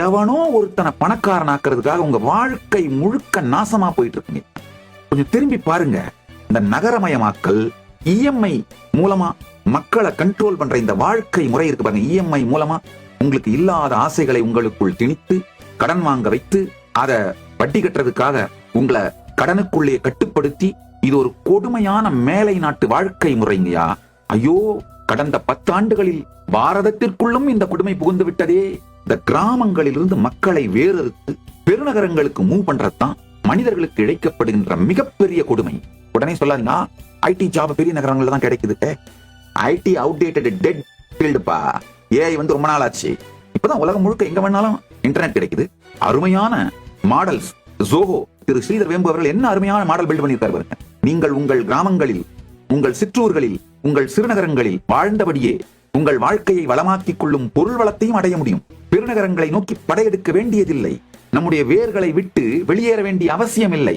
எவனோ ஒருத்தனை பணக்காரனாக்குறதுக்காக உங்க வாழ்க்கை முழுக்க நாசமா போயிட்டு இருக்குங்க. கொஞ்சம் திரும்பி பாருங்க. இந்த நகரமயமாக்கல், இஎம்ஐ மூலமா மக்களை கண்ட்ரோல் பண்ற இந்த வாழ்க்கை முறை இருக்கு பாருங்க. இஎம்ஐ மூலமா உங்களுக்கு இல்லாத ஆசைகளை உங்களுக்குள் திணித்து, கடன் வாங்க வைத்து, அதை வட்டி கட்டுறதுக்காக உங்களை கடனுக்குள்ளே கட்டுப்படுத்தி, இது ஒரு கொடுமையான மேலை நாட்டு வாழ்க்கை முறைங்கயா. ஐயோ, கடந்த 10 ஆண்டுகளில் பாரதத்திற்குள்ளும் இந்த கொடுமை புகுந்து விட்டதே. இந்த கிராமங்களிலிருந்து மக்களை வேறறுத்து பெருநகரங்களுக்கு மூவ் பண்றதுதான் மனிதர்களுக்கு இழைக்கப்படுகின்ற மிகப்பெரிய கொடுமை. உடனே சொல்லாதீங்க, ஐடி ஜாப் பெரிய நகரங்கள்ல தான் கிடைக்குது. ஐடி அவுடேட்டட் டெட் ஃபீல்டுப்பா. ஏஐ வந்து ரொம்ப நாள் ஆச்சு. இப்பதான் உலகம் முழுக்க எங்க வேணாலும் இன்டர்நெட் கிடைக்குது. அருமையான மாடல்ஸ். ஜோஹோ திரு ஸ்ரீதர் வேம்பு அவர்கள் என்ன அருமையான மாடல் பில்ட் பண்ணியிருக்காரு பாருங்க. நீங்கள் உங்கள் கிராமங்களில், உங்கள் சிற்றூர்களில், உங்கள் சிறுநகரங்களில் வாழ்ந்தபடியே உங்கள் வாழ்க்கையை வளமாக்கிக் கொள்ளும் பொருள் வளத்தையும் அடைய முடியும். பெருநகரங்களை நோக்கி படையெடுக்க வேண்டியதில்லை. நம்முடைய வேர்களை விட்டு வெளியேற வேண்டிய அவசியம் இல்லை.